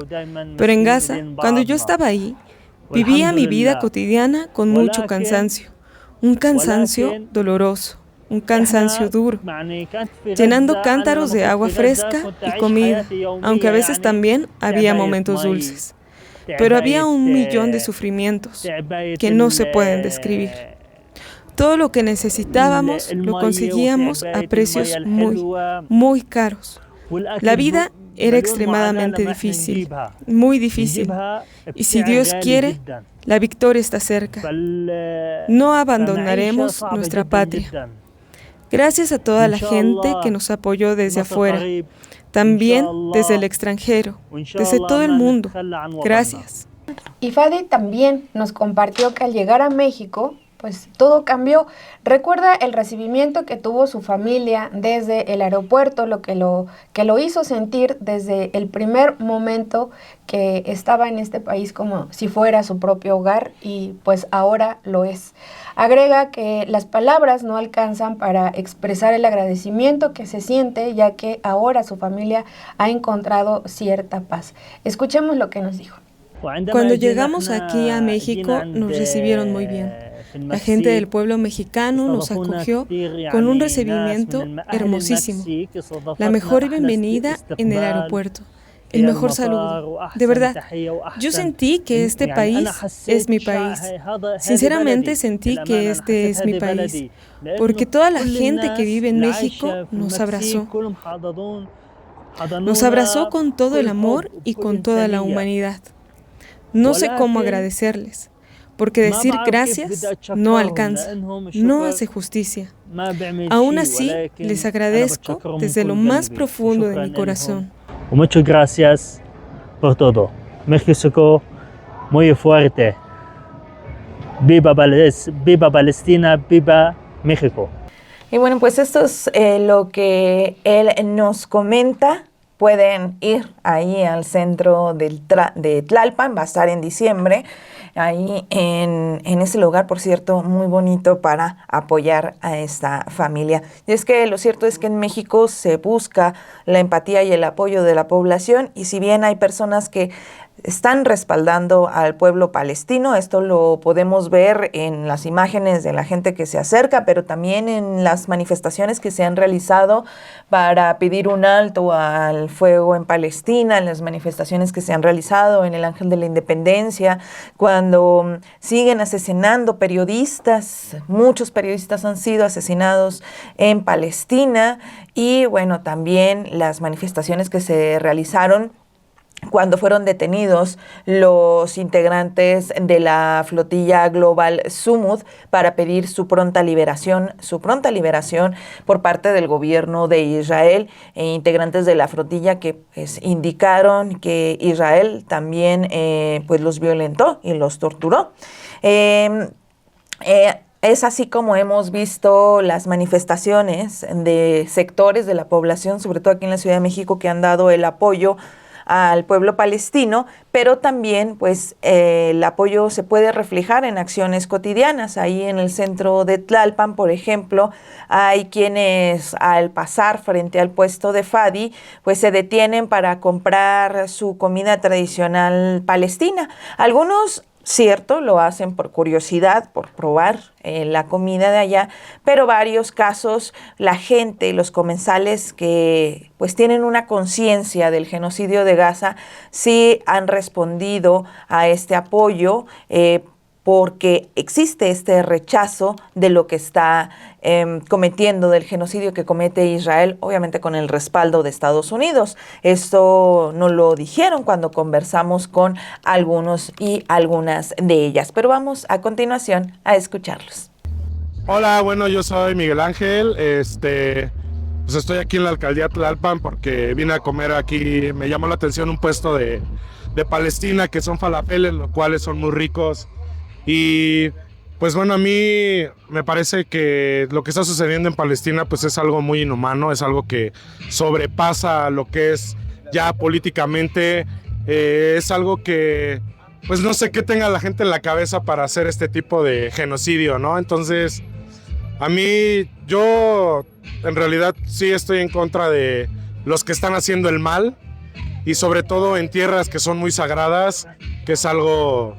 [SPEAKER 5] Pero en Gaza, cuando yo estaba ahí, vivía mi vida cotidiana con mucho cansancio. Un cansancio doloroso, un cansancio duro, llenando cántaros de agua fresca y comida, aunque a veces también había momentos dulces. Pero había 1.000.000 de sufrimientos que no se pueden describir. Todo lo que necesitábamos lo conseguíamos a precios muy caros. La vida era extremadamente difícil, muy difícil. Y si Dios quiere, la victoria está cerca. No abandonaremos nuestra patria. Gracias a toda la gente que nos apoyó desde afuera, también desde el extranjero, desde todo el mundo. Gracias.
[SPEAKER 1] Y Fadi también nos compartió que al llegar a México, pues todo cambió. Recuerda el recibimiento que tuvo su familia desde el aeropuerto, lo que lo hizo sentir desde el primer momento que estaba en este país como si fuera su propio hogar, y pues ahora lo es. Agrega que las palabras no alcanzan para expresar el agradecimiento que se siente, ya que ahora su familia ha encontrado cierta paz. Escuchemos lo que nos dijo.
[SPEAKER 5] Cuando llegamos aquí a México, nos recibieron muy bien. La gente del pueblo mexicano nos acogió con un recibimiento hermosísimo. La mejor bienvenida en el aeropuerto. El mejor saludo. De verdad, yo sentí que este país es mi país. Sinceramente sentí que este es mi país. Porque toda la gente que vive en México nos abrazó. Nos abrazó con todo el amor y con toda la humanidad. No sé cómo agradecerles. Porque decir gracias no alcanza, no hace justicia. Aún así, les agradezco desde lo más profundo de mi corazón.
[SPEAKER 6] Muchas gracias por todo. México muy fuerte. Viva Palestina, viva México.
[SPEAKER 2] Y bueno, pues esto es lo que él nos comenta. Pueden ir ahí al centro de Tlalpan, va a estar en diciembre, ahí en ese lugar, por cierto, muy bonito para apoyar a esta familia. Y es que lo cierto es que en México se busca la empatía y el apoyo de la población, y si bien hay personas que están respaldando al pueblo palestino, esto lo podemos ver en las imágenes de la gente que se acerca, pero también en las manifestaciones que se han realizado para pedir un alto al fuego en Palestina, en las manifestaciones que se han realizado en el Ángel de la Independencia, cuando siguen asesinando periodistas. Muchos periodistas han sido asesinados en Palestina, y bueno, también las manifestaciones que se realizaron cuando fueron detenidos los integrantes de la flotilla Global Sumud para pedir su pronta liberación por parte del gobierno de Israel, e integrantes de la flotilla que pues indicaron que Israel también pues los violentó y los torturó. Es así como hemos visto las manifestaciones de sectores de la población, sobre todo aquí en la Ciudad de México, que han dado el apoyo al pueblo palestino, pero también pues el apoyo se puede reflejar en acciones cotidianas. Ahí en el centro de Tlalpan, por ejemplo, hay quienes al pasar frente al puesto de Fadi pues se detienen para comprar su comida tradicional palestina. Algunos, cierto, lo hacen por curiosidad, por probar la comida de allá, pero varios casos la gente, los comensales que pues tienen una conciencia del genocidio de Gaza, sí han respondido a este apoyo porque existe este rechazo de lo que está cometiendo, del genocidio que comete Israel, obviamente con el respaldo de Estados Unidos. Esto nos lo dijeron cuando conversamos con algunos y algunas de ellas, pero vamos a continuación a escucharlos.
[SPEAKER 7] Hola, bueno, yo soy Miguel Ángel, pues estoy aquí en la alcaldía Tlalpan porque vine a comer aquí, me llamó la atención un puesto de Palestina que son falafeles, los cuales son muy ricos. Y pues bueno, a mí me parece que lo que está sucediendo en Palestina pues es algo muy inhumano, es algo que sobrepasa lo que es ya políticamente, es algo que pues no sé qué tenga la gente en la cabeza para hacer este tipo de genocidio, ¿no? Entonces, a mí, yo en realidad sí estoy en contra de los que están haciendo el mal y sobre todo en tierras que son muy sagradas, que es algo,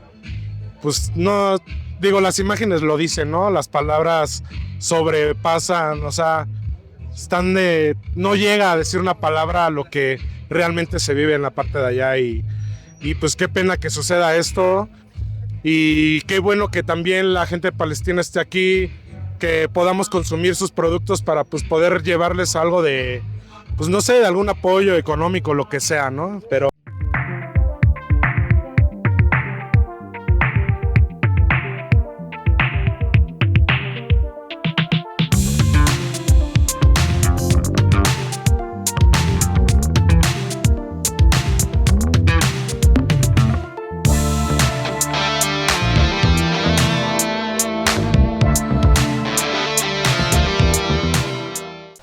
[SPEAKER 7] pues no, digo, las imágenes lo dicen, ¿no? Las palabras sobrepasan, o sea, no llega a decir una palabra a lo que realmente se vive en la parte de allá y pues qué pena que suceda esto y qué bueno que también la gente de Palestina esté aquí, que podamos consumir sus productos para pues poder llevarles algo de, pues no sé, de algún apoyo económico, lo que sea, ¿no? Pero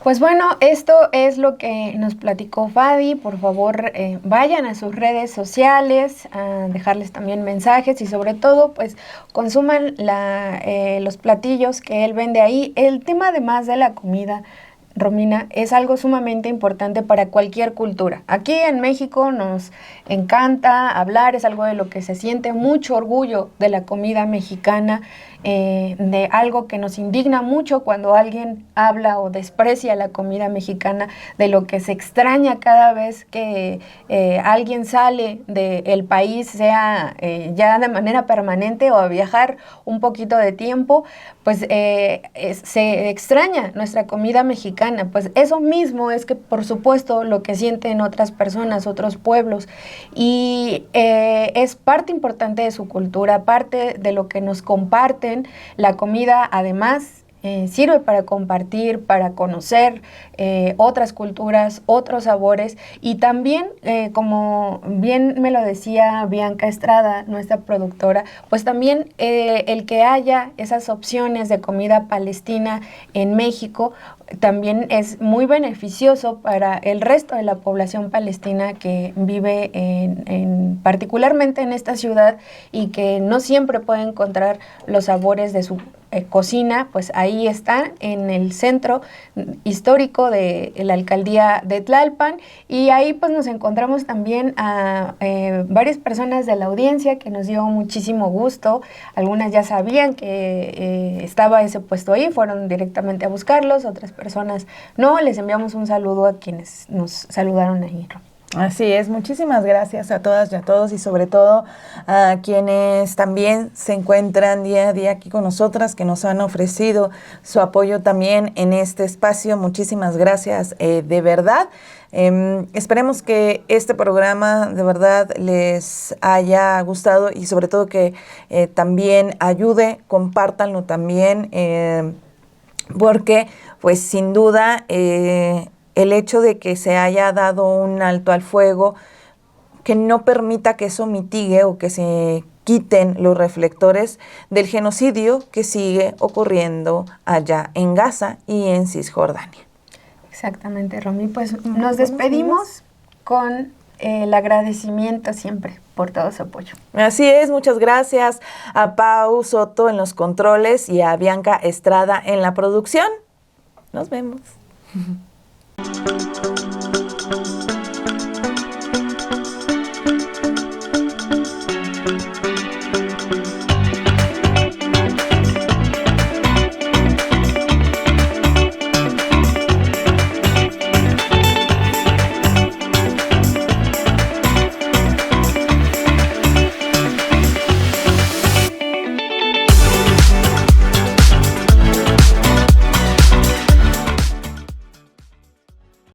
[SPEAKER 1] Pues bueno, esto es lo que nos platicó Fadi. Por favor, vayan a sus redes sociales a dejarles también mensajes y sobre todo, pues, consuman los platillos que él vende ahí. El tema, además de la comida, Romina, es algo sumamente importante para cualquier cultura. Aquí en México nos encanta hablar, es algo de lo que se siente mucho orgullo de la comida mexicana, de algo que nos indigna mucho cuando alguien habla o desprecia la comida mexicana, de lo que se extraña cada vez que alguien sale del país, sea ya de manera permanente o a viajar un poquito de tiempo, pues se extraña nuestra comida mexicana. Pues eso mismo es que, por supuesto, lo que sienten otras personas, otros pueblos, y es parte importante de su cultura, parte de lo que nos comparten. La comida, además, sirve para compartir, para conocer otras culturas, otros sabores y también, como bien me lo decía Bianca Estrada, nuestra productora, pues también el que haya esas opciones de comida palestina en México también es muy beneficioso para el resto de la población palestina que vive particularmente en esta ciudad y que no siempre puede encontrar los sabores de su cocina. Pues ahí está, en el centro histórico de la alcaldía de Tlalpan, y ahí pues nos encontramos también a varias personas de la audiencia, que nos dio muchísimo gusto. Algunas ya sabían que estaba ese puesto ahí, fueron directamente a buscarlos, otras personas no. Les enviamos un saludo a quienes nos saludaron ahí.
[SPEAKER 2] Así es, muchísimas gracias a todas y a todos y sobre todo a quienes también se encuentran día a día aquí con nosotras, que nos han ofrecido su apoyo también en este espacio. Muchísimas gracias, de verdad. Esperemos que este programa de verdad les haya gustado y sobre todo que también ayude, compártanlo también, porque pues sin duda el hecho de que se haya dado un alto al fuego, que no permita que eso mitigue o que se quiten los reflectores del genocidio que sigue ocurriendo allá en Gaza y en Cisjordania.
[SPEAKER 1] Exactamente, Romy. Pues nos despedimos con el agradecimiento siempre por todo su apoyo.
[SPEAKER 2] Así es, muchas gracias a Pau Soto en los controles y a Bianca Estrada en la producción. Nos vemos.